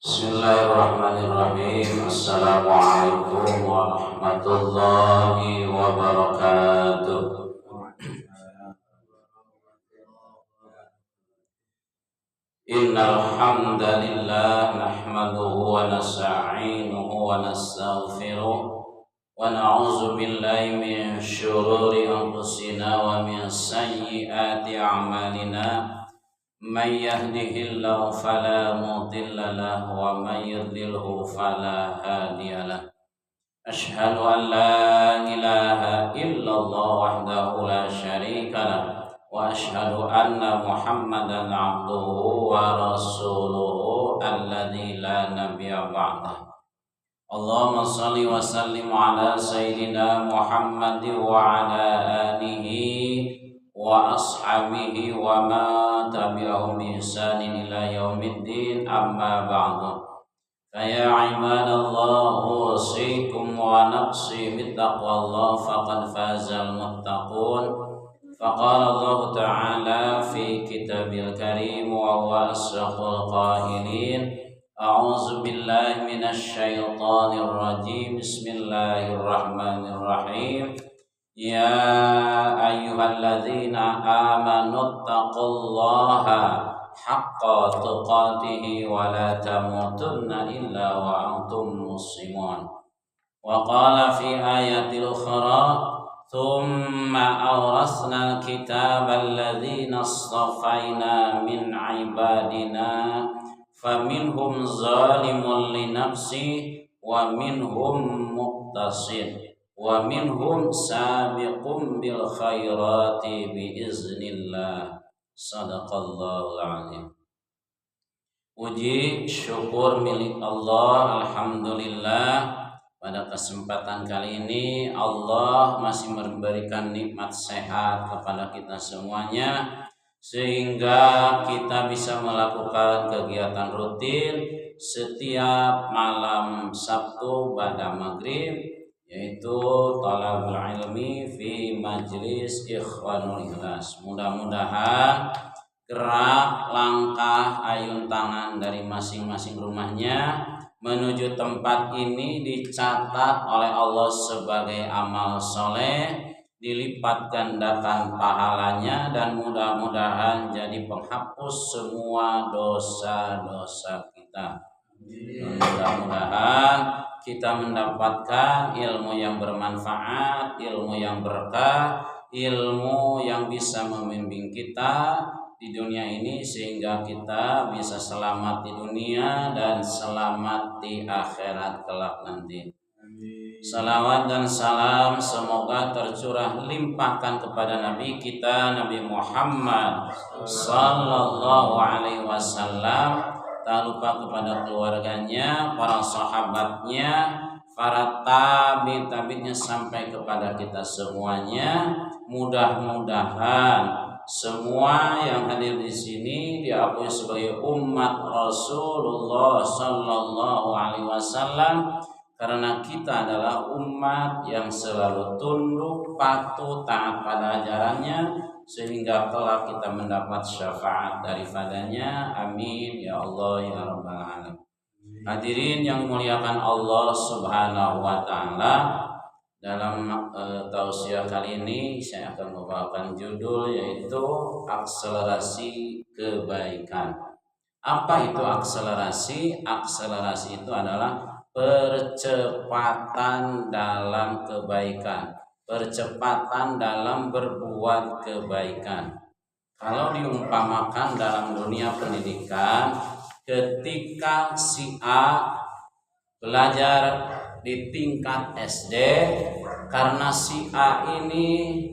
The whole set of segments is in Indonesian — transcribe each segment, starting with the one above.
Bismillahirrahmanirrahim. Assalamualaikum warahmatullahi wabarakatuh. Innal hamdalillah nahmaduhu wa nasta'inuhu wa nastaghfiruh wa na'udzu billahi min syururi anfusina wa min sayyiati a'malina. Man yahdihillahu fala mudilla lahu wa man yudlilhu fala hadiyalah. Asyhadu an la ilaha illallah wahdahu la syarika lah wa asyhadu anna Muhammadan abduhu wa rasuluhu alladzi la nabiyya ba'dah. Allahumma shalli wa sallim ala sayyidina Muhammad wa ala alihi wa ashabihi wa ma tabi'ahum bi ihsanin ila yaumiddin, amma ba'du. Faya ibadallah, usikum wa nafsi bittaqwallah, faqad fazal muttaqun. Faqala Allah ta'ala fi kitabil karim wa huwa asdaqul qailin. A'udzu billahi minasy syaithanir rajim. Bismillahirrahmanirrahim. Ya ayyuhalladzina amanu taqullaha haqqa tuqatihi wa la tamutunna illa wa antum muslimun. Wa qala fi ayatil ukhra thumma awrasna al-kitaba alladzina astafaina min ibadina faminhum zalimun li nafsi wa minhum muqtasid wa minhum sabiqum bil khairati biiznillah. Sadaqallahul azim. Puji syukur milik Allah, alhamdulillah. Pada kesempatan kali ini Allah masih memberikan nikmat sehat kepada kita semuanya, sehingga kita bisa melakukan kegiatan rutin setiap malam Sabtu pada maghrib, yaitu talabul ilmi fi majlis Ikhwanul Ikhlas. Mudah-mudahan gerak, langkah, ayun tangan dari masing-masing rumahnya menuju tempat ini dicatat oleh Allah sebagai amal soleh, dilipat gandakan pahalanya, dan mudah-mudahan jadi penghapus semua dosa-dosa kita. Mudah-mudahan kita mendapatkan ilmu yang bermanfaat, ilmu yang berkah, ilmu yang bisa membimbing kita di dunia ini sehingga kita bisa selamat di dunia dan selamat di akhirat kelak nanti. Salawat dan salam semoga tercurah limpahkan kepada Nabi kita, Nabi Muhammad sallallahu alaihi wasallam. Tak lupa kepada keluarganya, para sahabatnya, para tabi'innya sampai kepada kita semuanya. Mudah-mudahan semua yang hadir di sini diakui sebagai umat Rasulullah sallallahu alaihi wasallam, karena kita adalah umat yang selalu tunduk, patuh, taat pada ajarannya, sehingga kelak kita mendapat syafaat daripadanya. Amin ya Allah ya rabbal alamin. Hadirin yang dimuliakan Allah subhanahu wa ta'ala, dalam tausiah kali ini saya akan membawakan judul yaitu akselerasi kebaikan. Apa itu akselerasi? Akselerasi itu adalah percepatan dalam kebaikan, percepatan dalam berbuat kebaikan. Kalau diumpamakan dalam dunia pendidikan, ketika si A belajar di tingkat SD, karena si A ini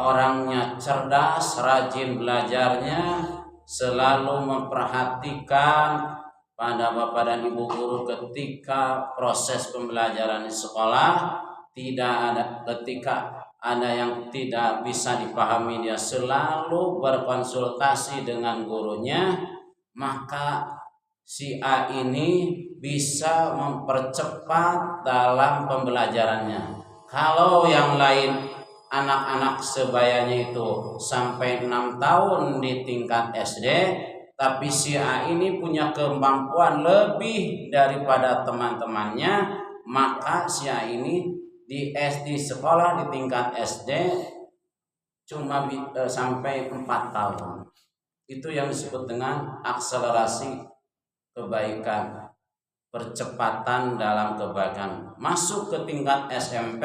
orangnya cerdas, rajin belajarnya, selalu memperhatikan pada bapak dan ibu guru ketika proses pembelajaran di sekolah. Tidak ada ketika ada yang tidak bisa dipahami, dia selalu berkonsultasi dengan gurunya, maka si A ini bisa mempercepat dalam pembelajarannya. Kalau yang lain anak-anak sebayanya itu sampai 6 tahun di tingkat SD, tapi si A ini punya kemampuan lebih daripada teman-temannya, maka si A ini di sekolah di tingkat SD cuma sampai 4 tahun. Itu yang disebut dengan akselerasi kebaikan, percepatan dalam kebaikan. Masuk ke tingkat SMP,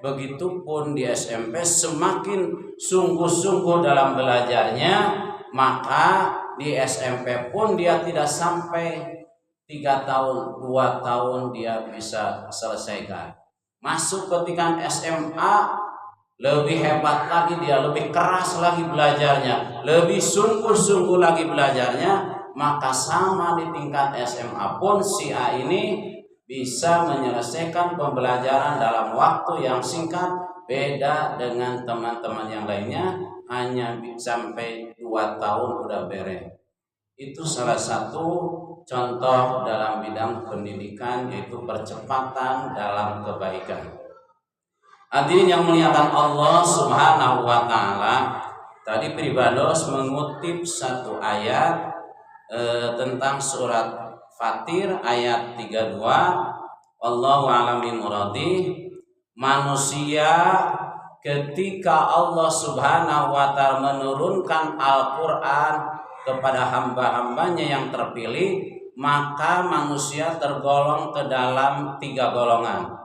begitupun di SMP semakin sungguh-sungguh dalam belajarnya, maka di SMP pun dia tidak sampai 3 tahun, 2 tahun dia bisa selesaikan. Masuk ke tingkat SMA lebih hebat lagi, dia lebih keras lagi belajarnya, lebih sungguh-sungguh lagi belajarnya, maka sama di tingkat SMA pun si A ini bisa menyelesaikan pembelajaran dalam waktu yang singkat, beda dengan teman-teman yang lainnya hanya sampai 2 tahun udah beres. Itu salah satu contoh dalam bidang pendidikan, yaitu percepatan dalam kebaikan. Hadirin yang muliakan Allah Subhanahu wa taala, tadi Pribados mengutip satu ayat tentang surat Fatir ayat 32. Wallahu a'lam bimuradi. Manusia ketika Allah Subhanahu wa taala menurunkan Al-Qur'an kepada hamba-hambanya yang terpilih, maka manusia tergolong ke dalam 3 golongan.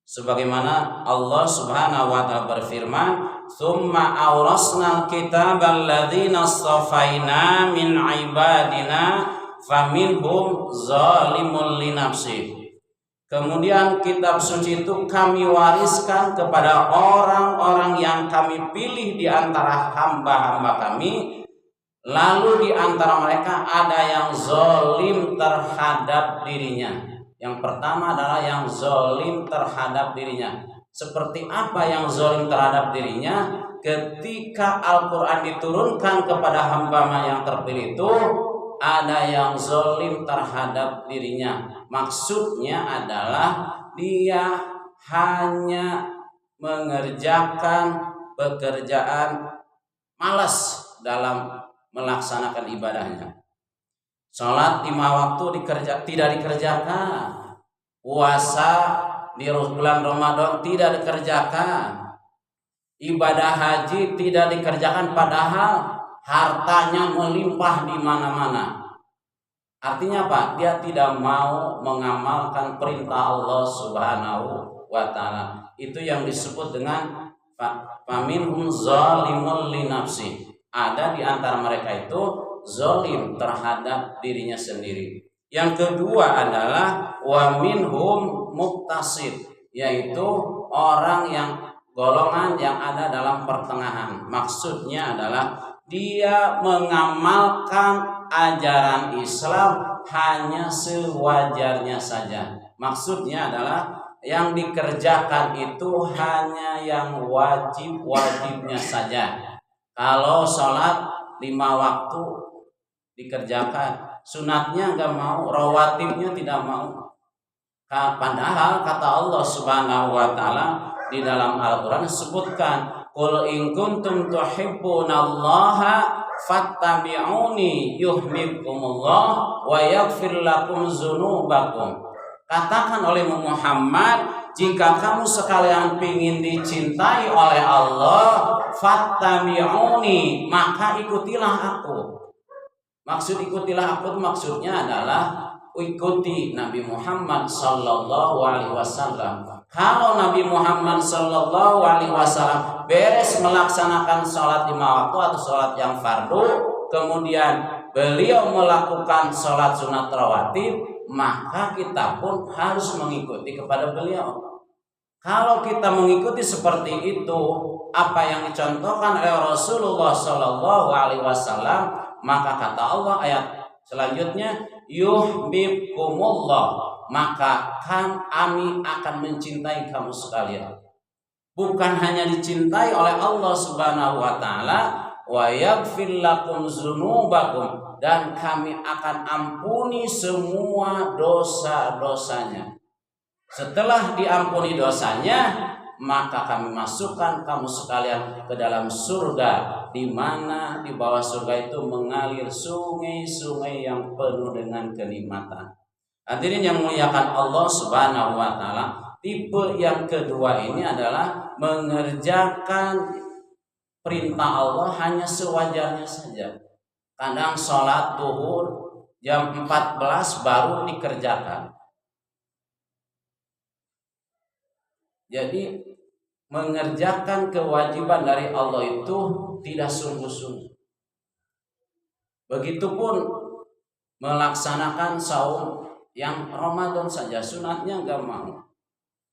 Sebagaimana Allah Subhanahu wa taala berfirman, "Tsumma awrasnal kitabal ladzina astafaina min ibadina faminhum zalimun linafsi." Kemudian kitab suci itu kami wariskan kepada orang-orang yang kami pilih di antara hamba-hamba kami, lalu di antara mereka ada yang zalim terhadap dirinya. Yang pertama adalah yang zalim terhadap dirinya. Seperti apa yang zalim terhadap dirinya? Ketika Al-Quran diturunkan kepada hamba yang terpilih itu, ada yang zalim terhadap dirinya. Maksudnya adalah dia hanya mengerjakan pekerjaan malas dalam melaksanakan ibadahnya. Sholat 5 waktu tidak dikerjakan, puasa di bulan Ramadan tidak dikerjakan, ibadah haji tidak dikerjakan, padahal hartanya melimpah di mana-mana. Artinya apa? Dia tidak mau mengamalkan perintah Allah Subhanahu wa taala. Itu yang disebut dengan faminhum zalimul linafsi. Ada di antara mereka itu zalim terhadap dirinya sendiri. Yang kedua adalah wa minhum muqtasid, yaitu orang yang golongan yang ada dalam pertengahan. Maksudnya adalah dia mengamalkan ajaran Islam hanya sewajarnya saja. Maksudnya adalah yang dikerjakan itu hanya yang wajib-wajibnya saja. Kalau sholat 5 waktu dikerjakan, sunatnya enggak mau, rawatibnya tidak mau. Padahal kata Allah Subhanahu wa taala di dalam Al-Qur'an sebutkan, qul in kuntum tuhibbunallaha fattabi'uni yuhibbukumullah wa yaghfir lakum dzunubakum. Katakan oleh Muhammad, jika kamu sekalian ingin dicintai oleh Allah, fattabi'uni, maka ikutilah aku. Maksud ikutilah aku maksudnya adalah ikuti Nabi Muhammad sallallahu alaihi wasallam. Kalau Nabi Muhammad sallallahu alaihi wasallam beres melaksanakan sholat 5 waktu atau sholat yang fardu, kemudian beliau melakukan sholat sunat rawatib, maka kita pun harus mengikuti kepada beliau. Kalau kita mengikuti seperti itu, apa yang dicontohkan oleh Rasulullah sallallahu alaihi wasallam, maka kata Allah ayat selanjutnya, yuhibbukumullah, maka kami akan mencintai kamu sekalian. Bukan hanya dicintai oleh Allah Subhanahu wa taala, wa yaghfir lakum dzunubakum, dan kami akan ampuni semua dosa-dosanya. Setelah diampuni dosanya, maka kami masukkan kamu sekalian ke dalam surga di mana di bawah surga itu mengalir sungai-sungai yang penuh dengan kenikmatan. Hadirin yang muliakan Allah Subhanahu wa taala, tipe yang kedua ini adalah mengerjakan perintah Allah hanya sewajarnya saja. Kadang sholat duhur jam 14 baru dikerjakan. Jadi mengerjakan kewajiban dari Allah itu tidak sungguh-sungguh. Begitupun melaksanakan saum yang Ramadan saja, sunatnya enggak mau.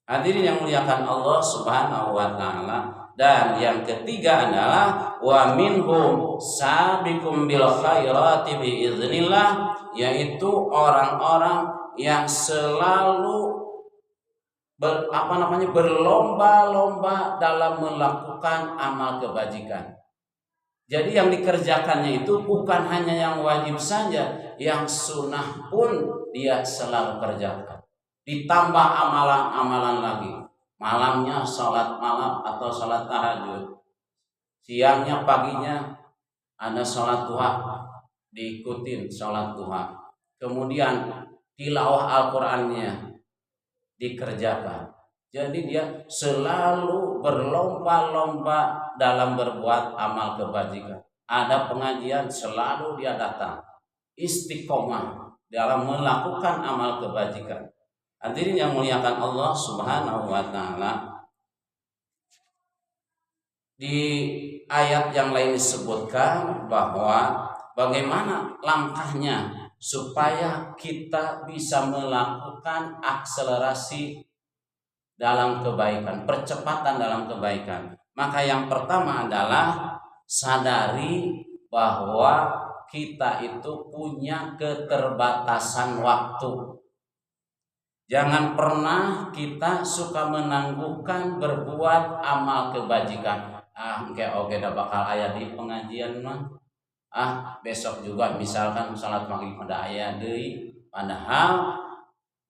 Hadirin yang muliakan Allah Subhanahu wa taala. Dan yang ketiga adalah wa minhum sabiqum bil khairati bi idznillah, yaitu orang-orang yang selalu berlomba-lomba dalam melakukan amal kebajikan. Jadi yang dikerjakannya itu bukan hanya yang wajib saja, yang sunnah pun dia selalu kerjakan. Ditambah amalan-amalan lagi. Malamnya sholat malam atau sholat tahajud, siangnya paginya ada sholat duha, diikutin sholat duha. Kemudian tilawah Al-Qur'annya dikerjakan. Jadi dia selalu berlomba-lomba dalam berbuat amal kebajikan. Ada pengajian selalu dia datang, istiqomah dalam melakukan amal kebajikan. Hadirin yang muliakan Allah Subhanahu wa taala, di ayat yang lain disebutkan bahwa bagaimana langkahnya supaya kita bisa melakukan akselerasi dalam kebaikan, percepatan dalam kebaikan. Maka yang pertama adalah sadari bahwa kita itu punya keterbatasan waktu. Jangan pernah kita suka menangguhkan berbuat amal kebajikan. Oke, dah bakal ayat di pengajian mah. Besok juga misalkan salat maghrib pada ayat deui. Padahal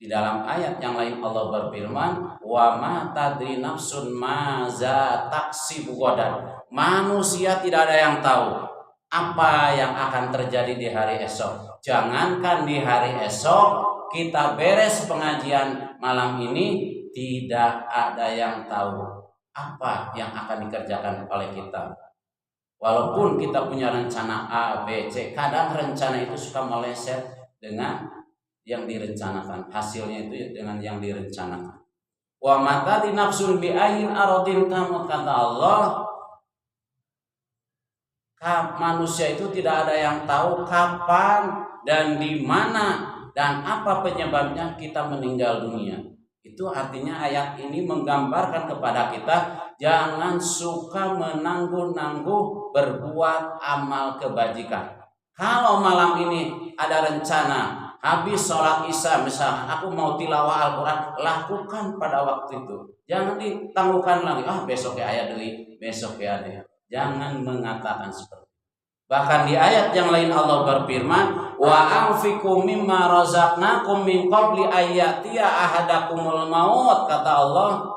di dalam ayat yang lain Allah berfirman, wa ma tadri nafsun maza taksibu ghadan. Manusia tidak ada yang tahu apa yang akan terjadi di hari esok. Jangankan di hari esok, kita beres pengajian malam ini, tidak ada yang tahu apa yang akan dikerjakan oleh kita. Walaupun kita punya rencana A, B, C, kadang rencana itu suka meleset dengan yang direncanakan. Hasilnya itu dengan yang direncanakan. Wa mata di nafsun bi ayin aradin tamut, kata Allah. Manusia itu tidak ada yang tahu kapan dan di mana dan apa penyebabnya kita meninggal dunia. Itu artinya ayat ini menggambarkan kepada kita jangan suka menangguh-nangguh berbuat amal kebajikan. Kalau malam ini ada rencana habis sholat isya misalnya, aku mau tilawah Al-Quran, lakukan pada waktu itu. Jangan ditangguhkan lagi, besok ya ayat dulu, besok ya ada. Jangan mengatakan seperti itu. Bahkan di ayat yang lain Allah berfirman, wa anfiqu mimma razaqnakum min qabli ayyatiya ahadakumul maut, kata Allah,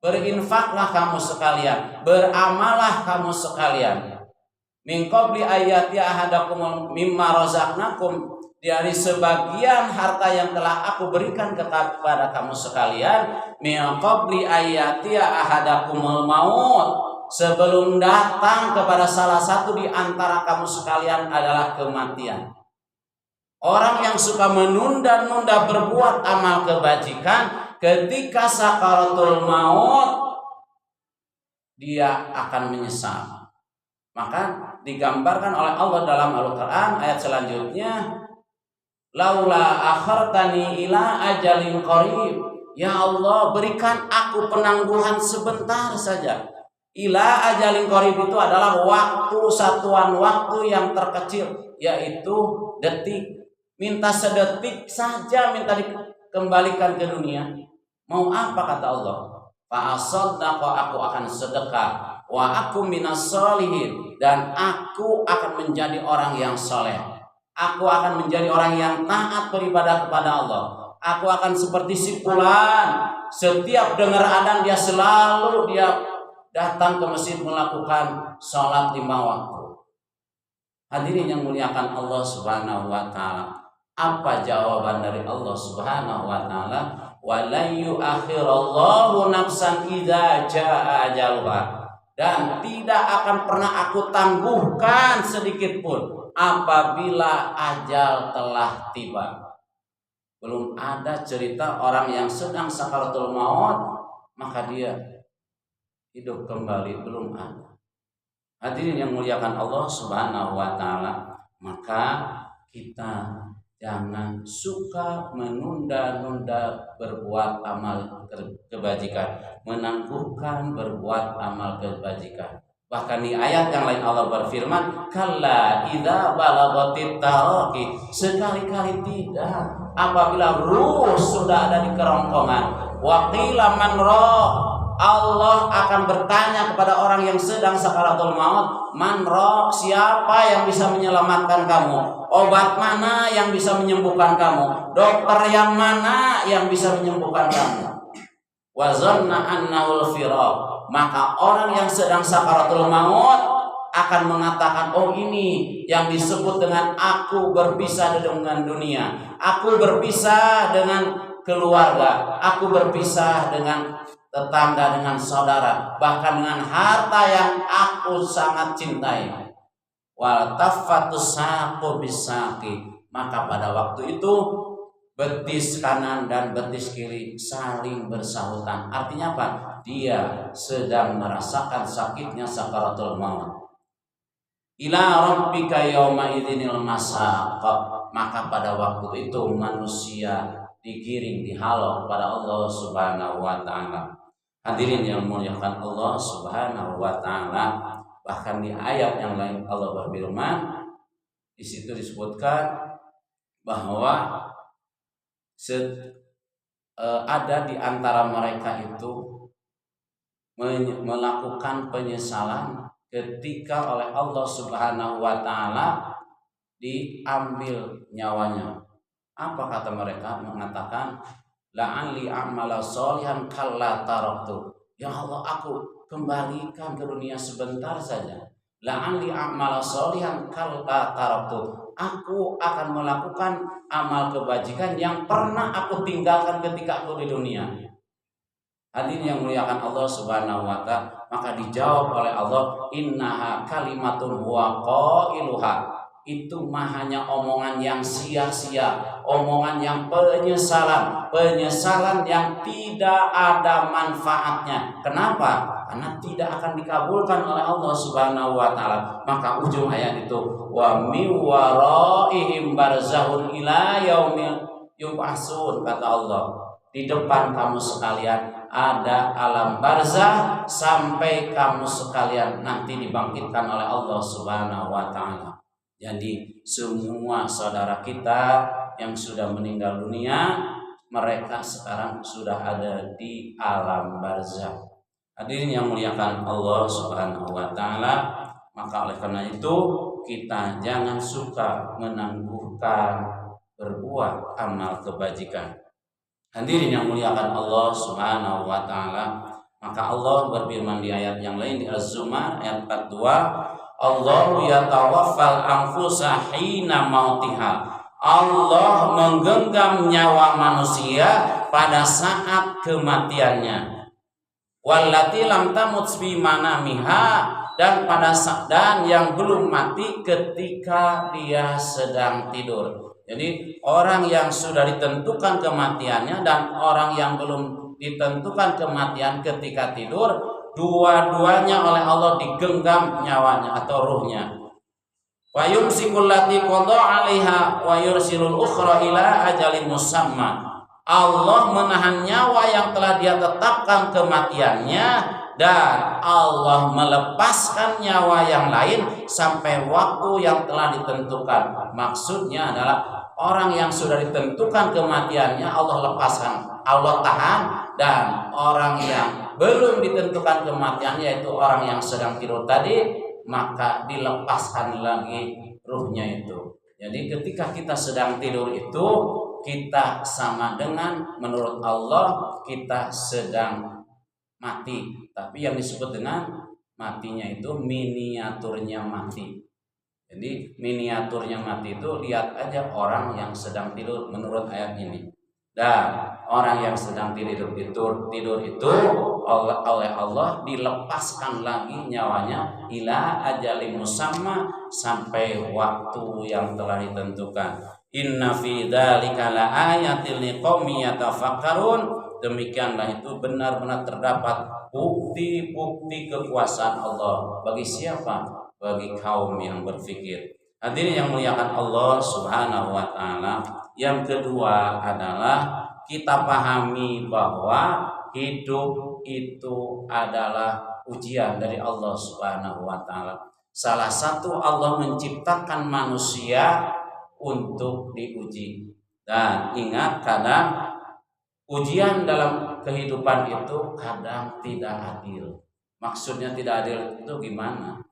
berinfaklah kamu sekalian, beramallah kamu sekalian, min qabli ayyatiya ahadakumul mimma razaqnakum, dari sebagian harta yang telah aku berikan kepada kamu sekalian, min qabli ayyatiya ahadakumul maut, sebelum datang kepada salah satu di antara kamu sekalian adalah kematian. Orang yang suka menunda-nunda berbuat amal kebajikan, ketika sakaratul maut dia akan menyesal. Maka digambarkan oleh Allah dalam Al-Quran ayat selanjutnya, laula akhartani ila ajalin qarib, ya Allah berikan aku penangguhan sebentar saja. Ila ajalin qarib itu adalah waktu, satuan waktu yang terkecil, yaitu detik. Minta sedetik saja, minta dikembalikan ke dunia. Mau apa kata Allah? Fa'asaddaqa, aku akan sedekah. Wa aku minas sholihin, dan aku akan menjadi orang yang soleh. Aku akan menjadi orang yang taat beribadah kepada Allah. Aku akan seperti si fulan, setiap dengar adzan dia selalu datang ke masjid melakukan sholat 5 waktu. Hadirin yang muliakan Allah Subhanahu wa taala. Apa jawaban dari Allah Subhanahu wa taala? Wa la yu'akhirallahu nafsan idza jaa ajaluha. Dan tidak akan pernah aku tangguhkan sedikit pun apabila ajal telah tiba. Belum ada cerita orang yang sedang sakaratul maut maka dia hidup kembali, belum ada. Hadirin yang muliakan Allah Subhanahu wa taala, maka kita jangan suka menunda-nunda berbuat amal kebajikan, menangguhkan berbuat amal kebajikan. Bahkan di ayat yang lain Allah berfirman, kalla idza balagatit taraqi, sekali-kali tidak apabila ruh sudah ada di kerongkongan, wa qila man Allah akan bertanya kepada orang yang sedang sakaratul maut, man siapa yang bisa menyelamatkan kamu? Obat mana yang bisa menyembuhkan kamu? Dokter yang mana yang bisa menyembuhkan kamu? Wa zanna annahul firaq. Maka orang yang sedang sakaratul maut akan mengatakan, oh ini yang disebut dengan aku berpisah dengan dunia, aku berpisah dengan keluarga, aku berpisah dengan tetangga, dengan saudara, bahkan dengan harta yang aku sangat cintai. Wal taffatus saqu bisaqi. Maka pada waktu itu betis kanan dan betis kiri saling bersahutan. Artinya apa? Dia sedang merasakan sakitnya sakaratul maut. Ila rabbika yauma idzinil masaq. Maka pada waktu itu manusia digiring, dihalau kepada Allah Subhanahu wa taala. Hadirin yang muliakan Allah Subhanahu wa taala, bahkan di ayat yang lain Allah berfirman, di situ disebutkan bahwa ada di antara mereka itu melakukan penyesalan ketika oleh Allah Subhanahu wa taala diambil nyawanya. Apa kata mereka? Mengatakan, la'alli a'mala sholihan kalla taraktu. Ya Allah, aku kembalikan ke dunia sebentar saja. La'alli a'mala sholihan kalla taraktu. Aku akan melakukan amal kebajikan yang pernah aku tinggalkan ketika aku di dunia. Hadirin yang muliakan Allah Subhanahu wa taala, maka dijawab oleh Allah, innaha kalimatun huwa qailuha. Itu mah hanya omongan yang sia-sia, omongan yang penyesalan yang tidak ada manfaatnya. Kenapa? Karena tidak akan dikabulkan oleh Allah Subhanahu wa taala. Maka ujung ayat itu, wa mi waraihim barzahun ila yaumil yub'atsun, kata Allah. Di depan kamu sekalian ada alam barzah sampai kamu sekalian nanti dibangkitkan oleh Allah Subhanahu wa taala. Jadi semua saudara kita yang sudah meninggal dunia, mereka sekarang sudah ada di alam barzah. Hadirin yang muliakan Allah Subhanahu wa taala, maka oleh karena itu kita jangan suka menangguhkan berbuat amal kebajikan. Hadirin yang muliakan Allah Subhanahu wa taala, maka Allah berfirman di ayat yang lain di Az-Zumar ayat 42, Allahu yatawaffal anfusa hina mautiha. Allah menggenggam nyawa manusia pada saat kematiannya. Wallati lam tamut fi manamiha, dan yang belum mati ketika dia sedang tidur. Jadi orang yang sudah ditentukan kematiannya dan orang yang belum ditentukan kematian ketika tidur, dua-duanya oleh Allah digenggam nyawanya atau ruhnya. Wa yumsikul lati qada 'alaiha wa yursilul ukhra ila ajalin musamma. Allah menahan nyawa yang telah dia tetapkan kematiannya dan Allah melepaskan nyawa yang lain sampai waktu yang telah ditentukan. Maksudnya adalah orang yang sudah ditentukan kematiannya Allah lepaskan, Allah tahan, dan orang yang belum ditentukan kematiannya yaitu orang yang sedang tidur tadi, maka dilepaskan lagi ruhnya itu. Jadi ketika kita sedang tidur itu kita sama dengan menurut Allah kita sedang mati, tapi yang disebut dengan matinya itu miniaturnya mati. Jadi miniaturnya mati itu lihat aja orang yang sedang tidur menurut ayat ini. Dan orang yang sedang tidur itu oleh Allah dilepaskan lagi nyawanya ila ajalin musamma, sampai waktu yang telah ditentukan. Inna fi dzalika laayatil liqaumin yatafakkarun. Demikianlah itu benar-benar terdapat bukti-bukti kekuasaan Allah bagi siapa? Bagi kaum yang berpikir. Hadirin yang muliakan Allah Subhanahu wa taala. Yang kedua adalah kita pahami bahwa hidup itu adalah ujian dari Allah Subhanahu wa taala. Salah satu Allah menciptakan manusia untuk diuji. Dan ingat, kadang ujian dalam kehidupan itu kadang tidak adil. Maksudnya tidak adil itu gimana?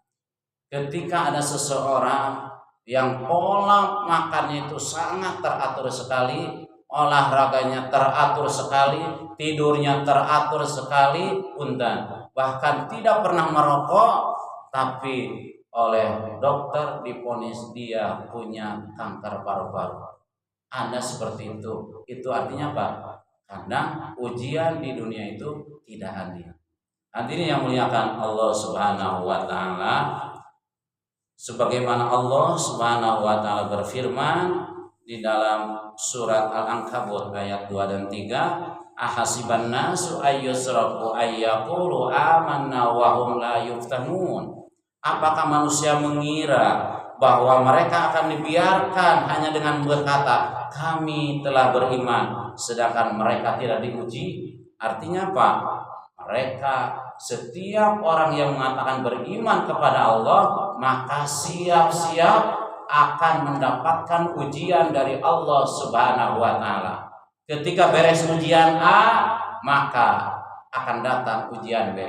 Ketika ada seseorang yang pola makannya itu sangat teratur sekali, olahraganya teratur sekali, tidurnya teratur sekali, punten, bahkan tidak pernah merokok, tapi oleh dokter divonis dia punya kanker paru-paru. Anda seperti itu artinya apa? Kadang ujian di dunia itu tidak adil. Hadirin yang muliakan Allah Subhanahu wa taala, sebagaimana Allah Subhanahu wa taala berfirman di dalam surat Al-Ankabut ayat 2 dan 3, ahasiban nasu ayyusraku ayyaqulu amanna wa hum la yuftanun. Apakah manusia mengira bahwa mereka akan dibiarkan hanya dengan berkata kami telah beriman, sedangkan mereka tidak diuji? Artinya apa? Mereka, setiap orang yang mengatakan beriman kepada Allah, maka siap-siap akan mendapatkan ujian dari Allah Subhanahu wa taala. Ketika beres ujian A, maka akan datang ujian B.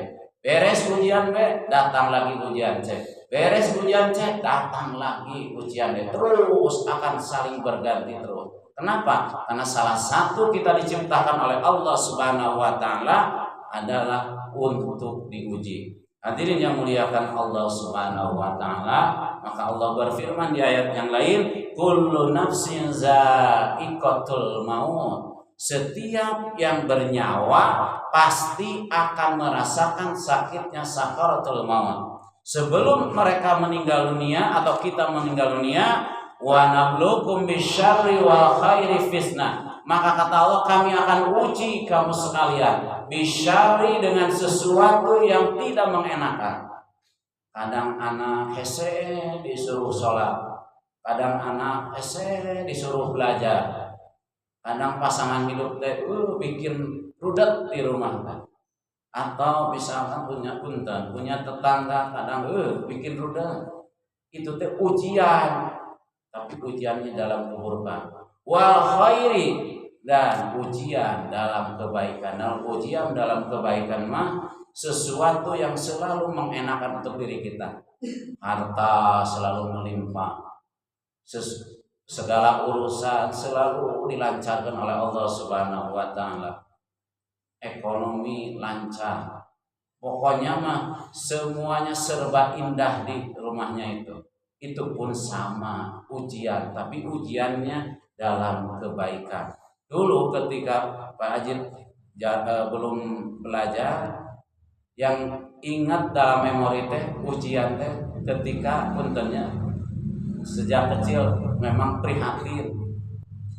Beres ujian B, datang lagi ujian C. Beres ujian C, datang lagi ujian D. Terus akan saling berganti terus. Kenapa? Karena salah satu kita diciptakan oleh Allah Subhanahu wa taala adalah untuk diuji. Hadirin yang muliakan Allah Subhanahu wa taala, maka Allah berfirman di ayat yang lain, kullu nafsin za'iqatul maut. Setiap yang bernyawa pasti akan merasakan sakitnya sakaratul maut. Sebelum mereka meninggal dunia atau kita meninggal dunia, wa nabluukum bisyarri wal khairi fitnah. Maka kata Allah, kami akan uji kamu sekalian bisyarri, dengan sesuatu yang tidak mengenakan. Kadang anak hese disuruh sholat, kadang anak hese disuruh belajar, kadang pasangan hidup bikin rudet di rumah, atau misalkan punya tetangga kadang bikin rudet. Itu teh ujian, tapi ujiannya dalam keburukan. Wal khairi, dan ujian dalam kebaikan. Dalam ujian dalam kebaikan mah sesuatu yang selalu mengenakan untuk diri kita. Harta selalu melimpah, segala urusan selalu dilancarkan oleh Allah Subhanahu wa taala. Ekonomi lancar. Pokoknya mah semuanya serba indah di rumahnya itu. Itu pun sama ujian, tapi ujiannya dalam kebaikan. Dulu ketika Pak Ajit belum belajar, yang ingat dalam memori teh ujian teh ketika puntennya sejak kecil memang prihatin.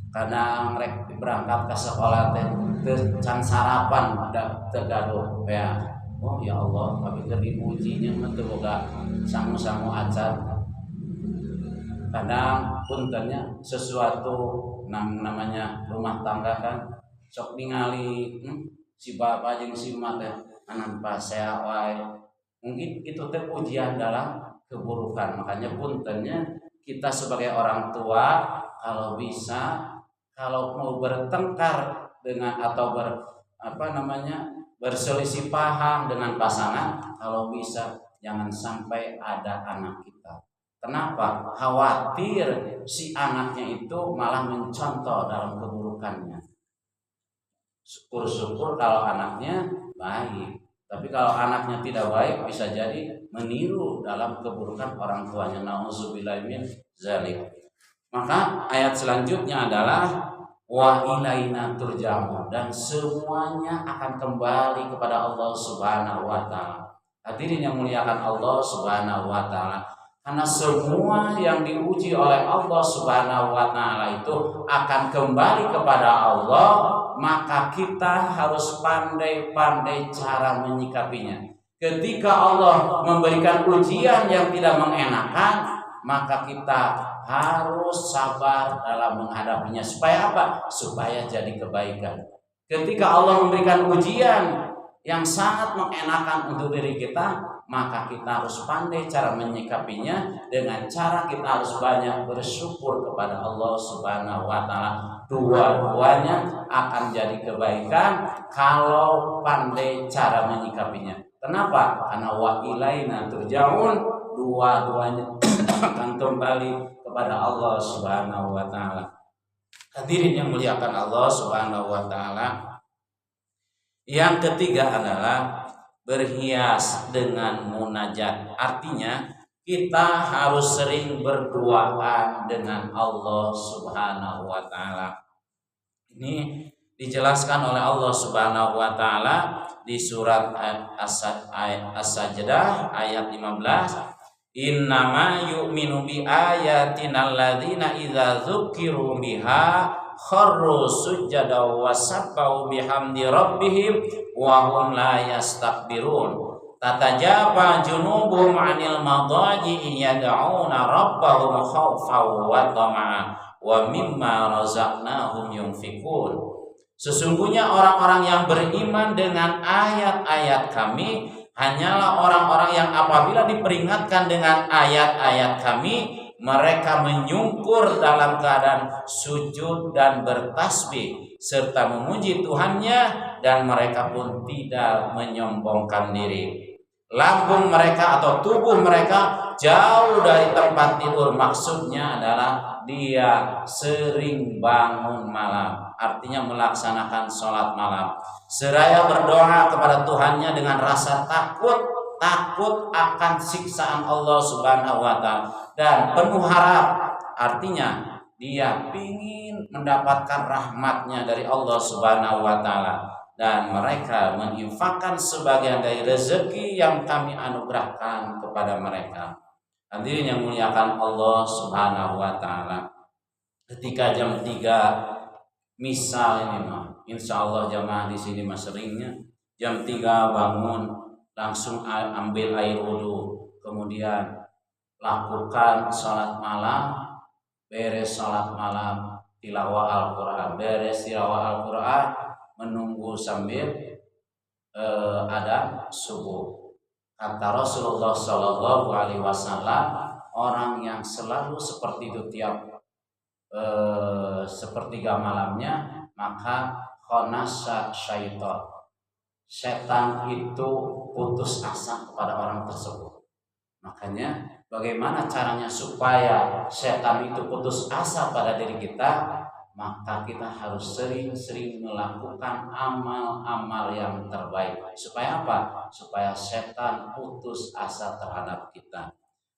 Kadang mereka berangkat ke sekolah teh can sarapan tergaduh ya. Oh ya Allah, tapi diujinya mah teu boga sangu-sangu acan. Kadang puntennya sesuatu namanya rumah tangga kan sok ningali si bapak jeung si emak teh anan pasea wae. Mungkin itu teh ujian dalam keburukan. Makanya puntennya kita sebagai orang tua kalau bisa, kalau mau bertengkar dengan atau berselisih paham dengan pasangan, kalau bisa jangan sampai ada anak kita. Kenapa? Khawatir si anaknya itu malah mencontoh dalam keburukannya. Syukur-syukur kalau anaknya baik. Tapi kalau anaknya tidak baik bisa jadi meniru dalam keburukan orang tuanya. Nauzubillahi min zalik. Maka ayat selanjutnya adalah wa ilaina turja'un, dan semuanya akan kembali kepada Allah Subhanahu wa taala. Hadirin yang muliakan Allah Subhanahu wa taala, karena semua yang diuji oleh Allah Subhanahu wa taala itu akan kembali kepada Allah, maka kita harus pandai-pandai cara menyikapinya. Ketika Allah memberikan ujian yang tidak mengenakan, maka kita harus sabar dalam menghadapinya. Supaya apa? Supaya jadi kebaikan. Ketika Allah memberikan ujian yang sangat mengenakan untuk diri kita, maka kita harus pandai cara menyikapinya dengan cara kita harus banyak bersyukur kepada Allah Subhanahu wa taala. Dua-duanya akan jadi kebaikan kalau pandai cara menyikapinya. Kenapa? Karena wa ilaina turja'un, dua-duanya akan kembali kepada Allah Subhanahu wa taala. Hadirin yang muliakan Allah Subhanahu wa taala. Yang ketiga adalah berhias dengan munajat. Artinya kita harus sering berduaan dengan Allah Subhanahu wa taala. Ini dijelaskan oleh Allah Subhanahu wa taala di surat As-Sajdah ayat 15. Innama yu'minu bi ayatina alladzina idza dzukiru biha kharru sujada wa sabbahu bihamdi rabbihim wa hum la yastakbirun. Tatajafa junubuhum 'anil madaji'i yad'una rabbahum khaufan wa tama'an wa mimma razaqnahum yunfikun. Sesungguhnya orang-orang yang beriman dengan ayat-ayat kami hanyalah orang-orang yang apabila diperingatkan dengan ayat-ayat kami, mereka menyungkur dalam keadaan sujud dan bertasbih serta memuji Tuhannya, dan mereka pun tidak menyombongkan diri. Lambung mereka atau tubuh mereka jauh dari tempat tidur, maksudnya adalah dia sering bangun malam, artinya melaksanakan sholat malam, seraya berdoa kepada Tuhannya dengan rasa takut akan siksaan Allah Subhanahu wa taala, dan penuh harap, artinya dia ingin mendapatkan rahmatnya dari Allah Subhanahu wa taala, dan mereka menginfakkan sebagian dari rezeki yang kami anugerahkan kepada mereka. Hadirin yang muliakan Allah Subhanahu wa taala, ketika jam 3 misal ini mah, insya Allah jamaah di sini mah seringnya jam 3 bangun, langsung ambil air wudhu, kemudian lakukan sholat malam, beres sholat malam, tilawah Al-Quran, beres tilawah Al-Quran, menunggu sambil ada subuh. Kata Rasulullah Shallallahu Alaihi Wasallam, orang yang selalu seperti itu tiap sepertiga malamnya, maka khonasa syaitan, setan itu putus asa kepada orang tersebut. Makanya bagaimana caranya supaya setan itu putus asa pada diri kita? Maka kita harus sering-sering melakukan amal-amal yang terbaik. Supaya apa? Supaya setan putus asa terhadap kita.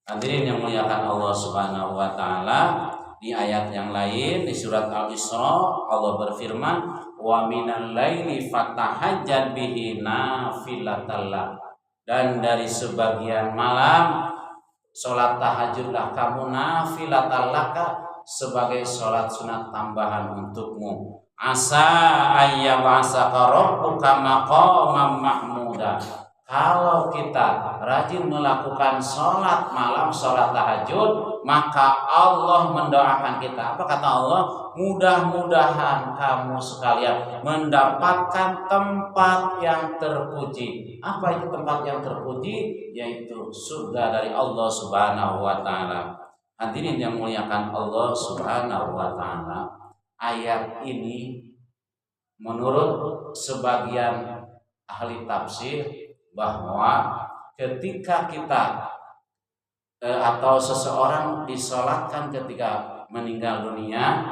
Hadirin yang muliakan Allah Subhanahu wa taala, di ayat yang lain di surat Al-Isra Allah berfirman, wa minal laili fatahajjad bihi nafilatan lak, dan dari sebagian malam salat tahajudlah kamu nafilatan laka, sebagai sholat sunat tambahan untukmu. Asa ayyab'asaka rabbuka maqaman mahmuda. Kalau kita rajin melakukan sholat malam, sholat tahajud, maka Allah mendoakan kita. Apa kata Allah? Mudah-mudahan kamu sekalian mendapatkan tempat yang terpuji. Apa itu tempat yang terpuji? Yaitu surga dari Allah Subhanahu wa taala. Hadirin yang muliakan Allah Subhanahu wa taala, ayat ini menurut sebagian ahli tafsir bahwa ketika kita atau seseorang disolatkan ketika meninggal dunia,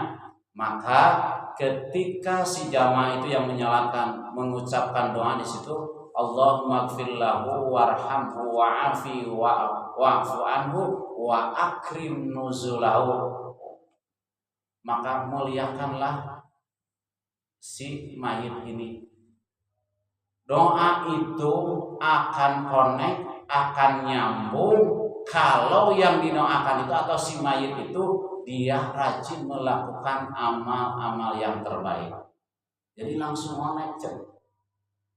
maka ketika si jamaah itu yang menyolatkan mengucapkan doa di situ, Allahumma ighfir lahu warhamhu wa'afi wa'fu anhu wa akrim nuzulahu. Maka muliakanlah si mayit ini. Doa itu akan connect, akan nyambung kalau yang didoakan itu atau si mayit itu dia rajin melakukan amal-amal yang terbaik. Jadi langsung connect.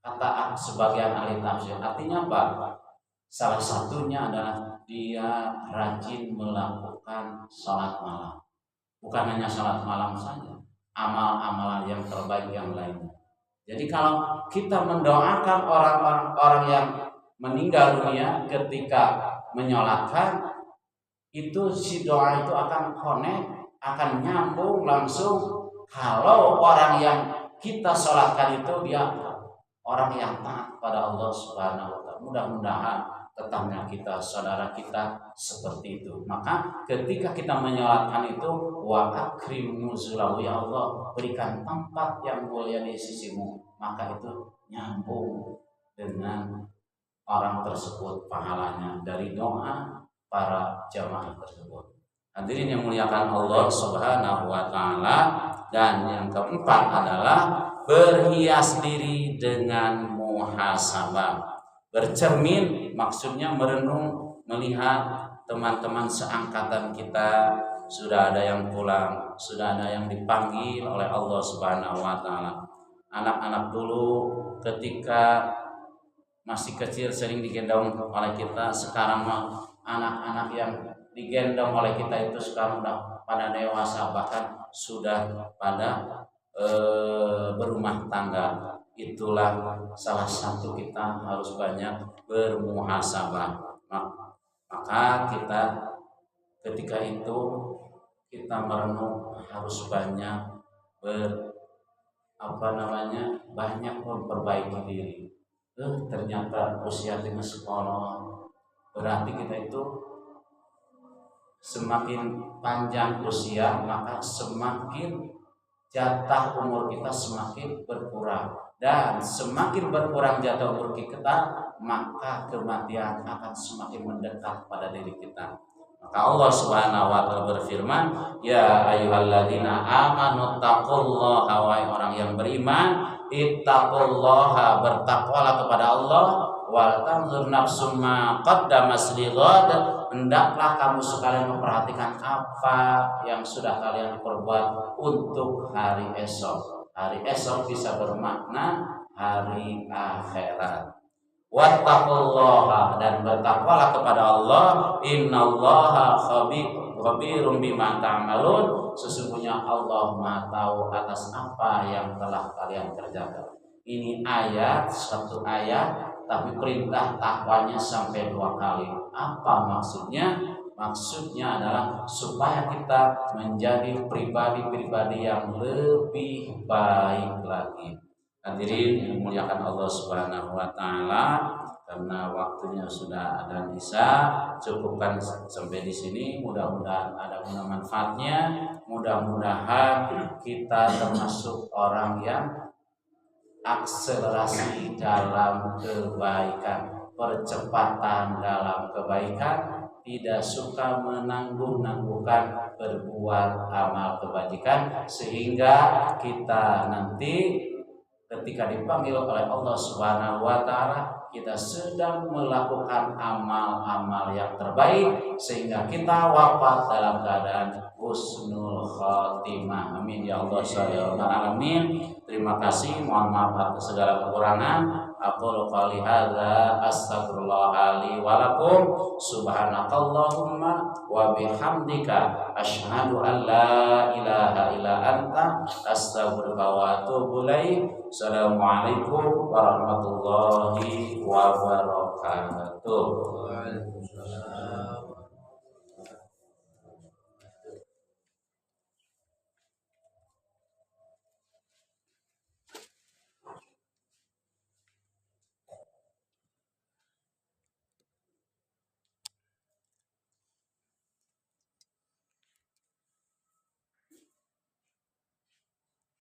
Kata sebagian ahli tafsir, artinya apa? Salah satunya adalah dia rajin melakukan sholat malam. Bukan hanya sholat malam saja, amal-amal yang terbaik yang lainnya. Jadi kalau kita mendoakan orang-orang yang meninggal dunia ketika menyolatkan, itu si doa itu akan connect, akan nyambung langsung. Kalau orang yang kita sholatkan itu dia orang yang taat pada Allah Subhanahu wa Ta'ala. Mudah-mudahan tetangga kita, saudara kita seperti itu. Maka ketika kita menyolatkan itu, wa akrim nuzulahu, ya Allah berikan tempat yang mulia di sisimu, maka itu nyambung dengan orang tersebut pahalanya dari doa para jamaah tersebut. Hadirin yang muliakan Allah Subhanahu wa Ta'ala. Dan yang keempat adalah berhias diri dengan muhasabah. Bercermin maksudnya merenung, melihat teman-teman seangkatan kita, sudah ada yang pulang, sudah ada yang dipanggil oleh Allah Subhanahu wa Ta'ala. Anak-anak dulu ketika masih kecil sering digendong oleh kita, sekarang anak-anak yang digendong oleh kita itu sekarang udah pada dewasa, bahkan sudah pada berumah tangga. Itulah salah satu kita harus banyak bermuhasabah. Maka kita ketika itu kita merenung harus banyak banyak memperbaiki diri. Ternyata usia tinggal sekolah, berarti kita itu semakin panjang usia maka semakin jatah umur kita semakin berkurang, dan semakin berkurang jatah umur kita maka kematian akan semakin mendekat pada diri kita. Maka Allah Subhanahu wa Ta'ala berfirman, ya ayyuhalladzina amanu taqullaha, wahai orang yang beriman, ittaqullaha, bertakwalah kepada Allah, wal tanzur nafsum ma qaddamas lighad, hendaklah kamu sekalian memperhatikan apa yang sudah kalian perbuat untuk hari esok. Hari esok bisa bermakna hari akhirat. Wattaqullaha, dan bertakwalah kepada Allah, innallaha khabirum bima ta'malun, sesungguhnya Allah Maha tahu atas apa yang telah kalian kerjakan. Ini ayat, satu ayat, tapi perintah takwanya sampai 2 kali. Apa maksudnya? Maksudnya adalah supaya kita menjadi pribadi-pribadi yang lebih baik lagi. Hadirin yang dimuliakan Allah Subhanahu wa Ta'ala, karena waktunya sudah adzan Isya, cukupkan sampai di sini. Mudah-mudahan ada guna manfaatnya. Mudah-mudahan kita termasuk orang yang akselerasi dalam kebaikan, percepatan dalam kebaikan, tidak suka menanggung-nanggungkan berbuat amal kebajikan, sehingga kita nanti ketika dipanggil oleh Allah Subhanahu wa Ta'ala kita sedang melakukan amal-amal yang terbaik, sehingga kita wafat dalam keadaan husnul khatimah. Amin ya Allah ya rabbal alamin. Terima kasih, mohon maaf atas segala kekurangan. Aqulu qouli hadza astaghfirullah li wa lakum, subhanakallahumma wa bihamdika asyhadu an la ilaha illa anta astaghfiruka wa atubu ilaik. Assalamualaikum warahmatullahi wabarakatuh.